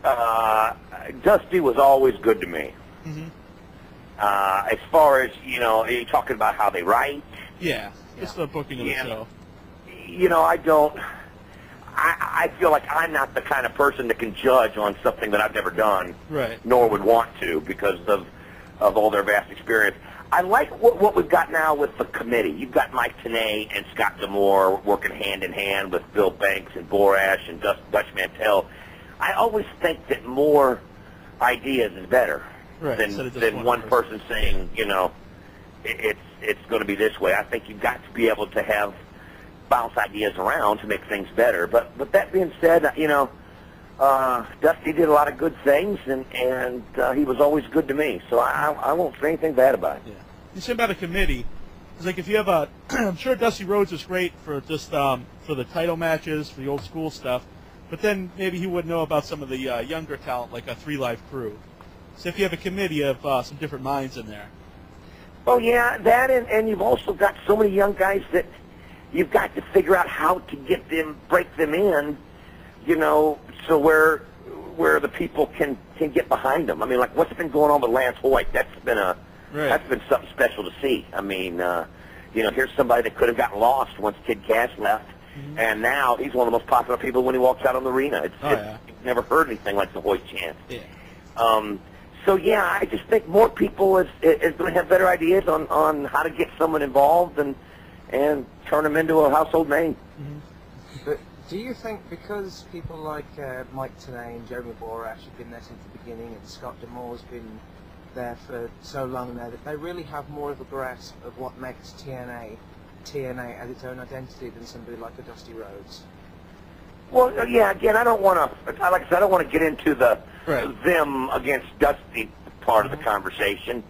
Dusty was always good to me. Mm-hmm. As far as, you're talking about how they write. Yeah, just the booking of the show. I feel like I'm not the kind of person that can judge on something that I've never done, right? Nor would want to because of all their vast experience. I like what we've got now with the committee. You've got Mike Tenay and Scott D'Amore working hand in hand with Bill Banks and Borash and Dutch Mantell. I always think that more ideas is better than one person saying, it's going to be this way. I think you've got to be able to have bounce ideas around to make things better. But that being said, Dusty did a lot of good things, and he was always good to me. So I won't say anything bad about it. Yeah. You said about a committee. It's like if you have I'm sure Dusty Rhodes is great for just for the title matches, for the old school stuff. But then maybe he would know about some of the younger talent, like a 3 Live Crew. So if you have a committee of some different minds in there. Oh yeah, that and you've also got so many young guys that you've got to figure out how to break them in, so where the people can get behind them. I mean, like what's been going on with Lance Hoyt? That's been something special to see. I mean, here's somebody that could have gotten lost once Kid Cash left, and now he's one of the most popular people when he walks out on the arena. You've never heard anything like the Hoyt chant. Yeah. So yeah, I just think more people is going to have better ideas on how to get someone involved and turn them into a household name. Mm-hmm. But do you think because people like Mike Tenay and Jeremy Borash have been there since the beginning and Scott D'Amore's been there for so long now that they really have more of a grasp of what makes TNA as its own identity than somebody like a Dusty Rhodes? Well, yeah, again, I don't want to, like I said, I don't want to get into the them against Dusty part of the conversation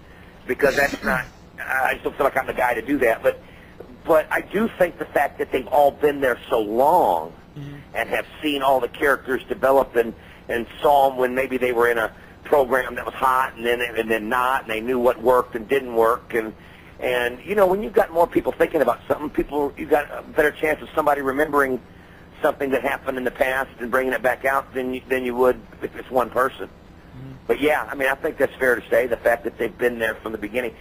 because that's not, I just don't feel like I'm the guy to do that. But I do think the fact that they've all been there so long and have seen all the characters develop and saw them when maybe they were in a program that was hot and then not, and they knew what worked and didn't work. And when you've got more people thinking about something, you've got a better chance of somebody remembering something that happened in the past and bringing it back out than you would if it's one person. But yeah, I mean, I think that's fair to say, the fact that they've been there from the beginning.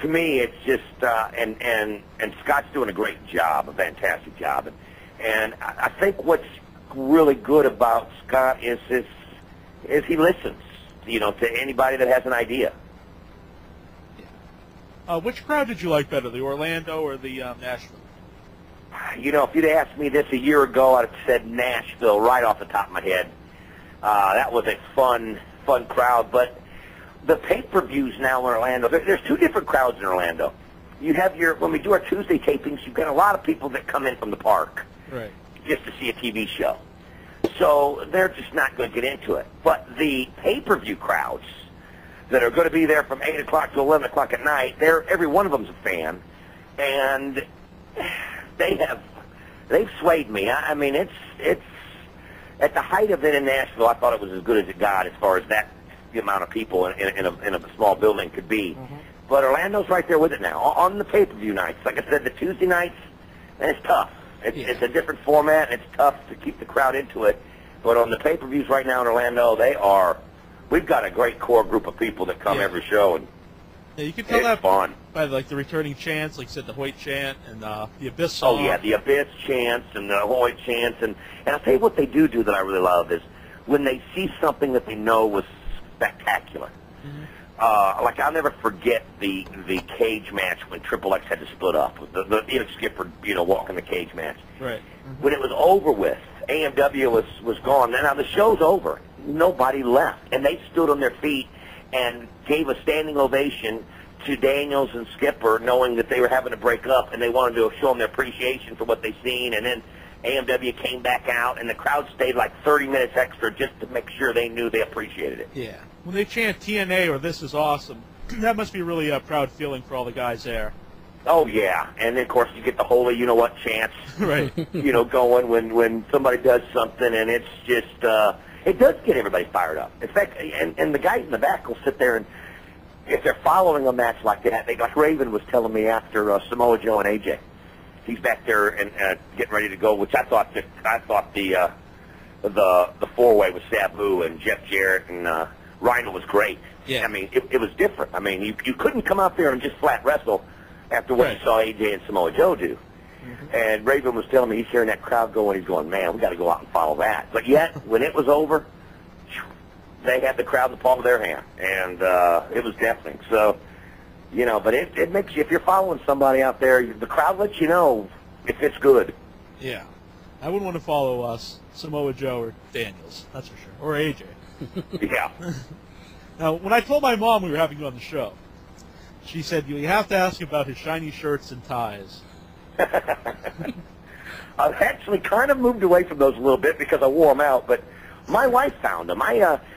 To me, it's just, and Scott's doing a great job, a fantastic job. And I think what's really good about Scott is he listens, to anybody that has an idea. Yeah. Which crowd did you like better, the Orlando or the Nashville? If you'd asked me this a year ago, I'd have said Nashville right off the top of my head. That was a fun crowd, but the pay-per-views now in Orlando, there's 2 different crowds in Orlando. You have when we do our Tuesday tapings, you've got a lot of people that come in from the park just to see a TV show. So they're just not going to get into it. But the pay-per-view crowds that are going to be there from 8 o'clock to 11 o'clock at night, every one of them's a fan. And they've swayed me. I mean, it's at the height of it in Nashville, I thought it was as good as it got as far as the amount of people in a small building could be. But Orlando's right there with it now. On the pay-per-view nights, like I said, the Tuesday nights, and it's tough. It's a different format, and it's tough to keep the crowd into it. But on the pay-per-views right now in Orlando, we've got a great core group of people that come every show, and you can tell that fun. By like the returning chants, like you said, the Hoyt chant and the Abyss song. Oh yeah, the Abyss chants and the Hoyt chants, and I'll tell you what they do that I really love is when they see something that they know was spectacular. Like I'll never forget the cage match when Triple X had to split up with the Skipper, walking the cage match. Right. When it was over with, AMW was gone. Now the show's over. Nobody left, and they stood on their feet and gave a standing ovation to Daniels and Skipper, knowing that they were having to break up, and they wanted to show them their appreciation for what they've seen. And then AMW came back out, and the crowd stayed like 30 minutes extra just to make sure they knew they appreciated it. Yeah. When they chant TNA or This Is Awesome, that must be really a proud feeling for all the guys there. Oh, yeah. And then, of course, you get the holy you-know-what chants, right. Going when somebody does something, and it's just, it does get everybody fired up. In fact, and the guys in the back will sit there, and if they're following a match like that, like Raven was telling me after Samoa Joe and AJ, he's back there and getting ready to go, which I thought the the four-way with Sabu and Jeff Jarrett and Rhino was great. Yeah. I mean, it was different. I mean, you couldn't come out there and just flat wrestle after what you saw AJ and Samoa Joe do. And Raven was telling me he's hearing that crowd go, and he's going, man, we got to go out and follow that. But yet, when it was over, they had the crowd in the palm of their hand, and it was deafening. So, you know, but it makes you, if you're following somebody out there, the crowd lets you know if it's good. Yeah. I wouldn't want to follow Samoa Joe or Daniels, that's for sure, or AJ. Yeah. Now, when I told my mom we were having you on the show, she said, you have to ask about his shiny shirts and ties. I've actually kind of moved away from those a little bit because I wore them out, but my wife found them.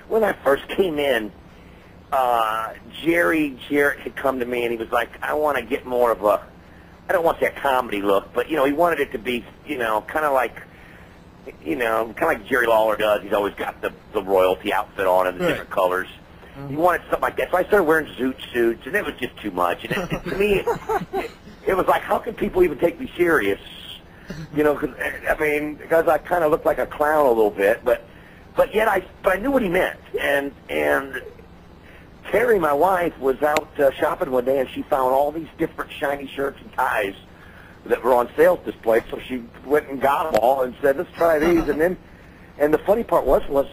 When I first came in, Jerry Jarrett had come to me and he was like, I want to get more of a, I don't want that comedy look, but, you know, he wanted it to be, you know, kind of like Jerry Lawler does. He's always got the royalty outfit on and the different colors. He wanted something like that. So I started wearing zoot suits, and it was just too much. And to me, it was like, how can people even take me serious? You know, because I kind of looked like a clown a little bit, but yet I knew what he meant. And Terry, my wife, was out shopping one day, and she found all these different shiny shirts and ties that were on sales display. So she went and got them all and said, let's try these. And the funny part was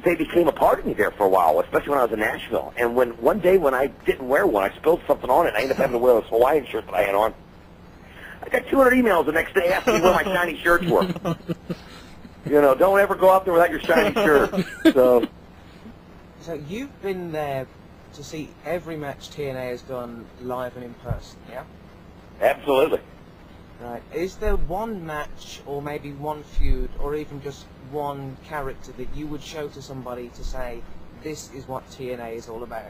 they became a part of me there for a while, especially when I was in Nashville. And one day when I didn't wear one, I spilled something on it, and I ended up having to wear this Hawaiian shirt that I had on. I got 200 emails the next day asking me where my shiny shirts were. You know, don't ever go out there without your shiny shirt. So you've been there to see every match TNA has done live and in person, yeah? Absolutely. Right. Is there one match, or maybe one feud, or even just one character that you would show to somebody to say, this is what TNA is all about?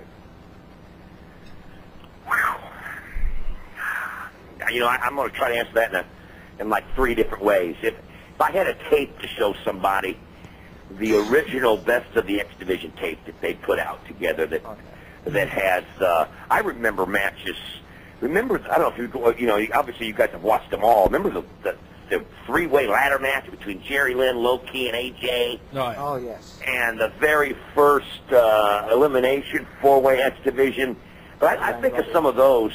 Wow. You know, I'm going to try to answer that in like 3 different ways. If I had a tape to show somebody, the original Best of the X Division tape that they put out together that has, I remember matches. Remember, I don't know if you know, obviously you guys have watched them all. Remember the 3-way ladder match between Jerry Lynn, Low-Ki, and AJ? Oh, yes. And the very first elimination 4-way X Division. But I think of some of those.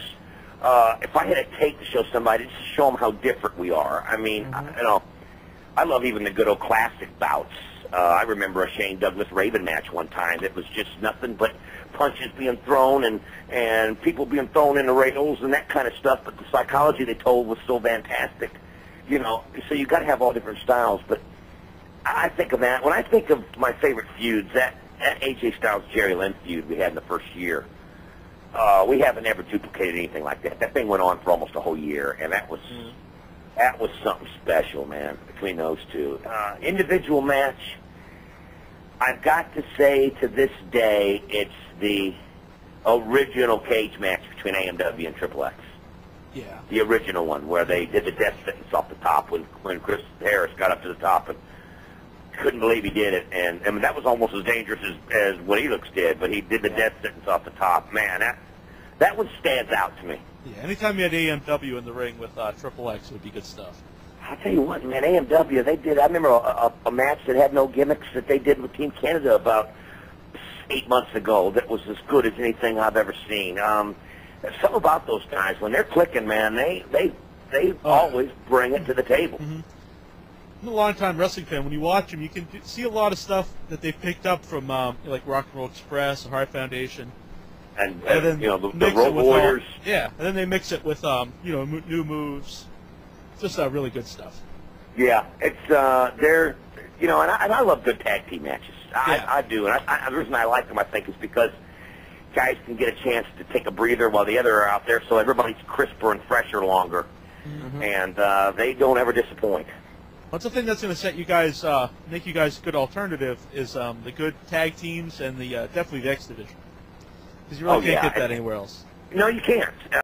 If I had a tape to show somebody, just to show them how different we are. I mean, you know, I love even the good old classic bouts. I remember a Shane Douglas Raven match one time that was just nothing but punches being thrown and people being thrown in the rails and that kind of stuff. But the psychology they told was so fantastic. You know, so you got to have all different styles. But I think of that. When I think of my favorite feuds, that AJ Styles Jerry Lynn feud we had in the first year, we haven't ever duplicated anything like that. That thing went on for almost a whole year, and that was something special, man, between those two. Individual match, I've got to say to this day, it's the original cage match between AMW and Triple X. Yeah. The original one where they did the death sentence off the top when Chris Harris got up to the top and couldn't believe he did it. And I mean, that was almost as dangerous as what Elix did, but he did the death sentence off the top. Man, that one stands out to me. Yeah, anytime you had AMW in the ring with Triple X, it would be good stuff. I'll tell you what, man, AMW, they did, I remember a match that had no gimmicks that they did with Team Canada about 8 months ago that was as good as anything I've ever seen. There's something about those guys. When they're clicking, man, they always bring it to the table. I'm a long-time wrestling fan. When you watch them, you can see a lot of stuff that they picked up from like Rock and Roll Express, the Heart Foundation. And then, you know, the Road Warriors. Yeah, and then they mix it with, you know, new moves. Just really good stuff. Yeah, it's, they're, you know, and I love good tag team matches. I do. And the reason I like them, I think, is because guys can get a chance to take a breather while the other are out there, so everybody's crisper and fresher longer. And they don't ever disappoint. What's the thing that's going to set you guys, make you guys a good alternative is the good tag teams and the definitely the X Division. Because you really can't get that anywhere else. No, you can't.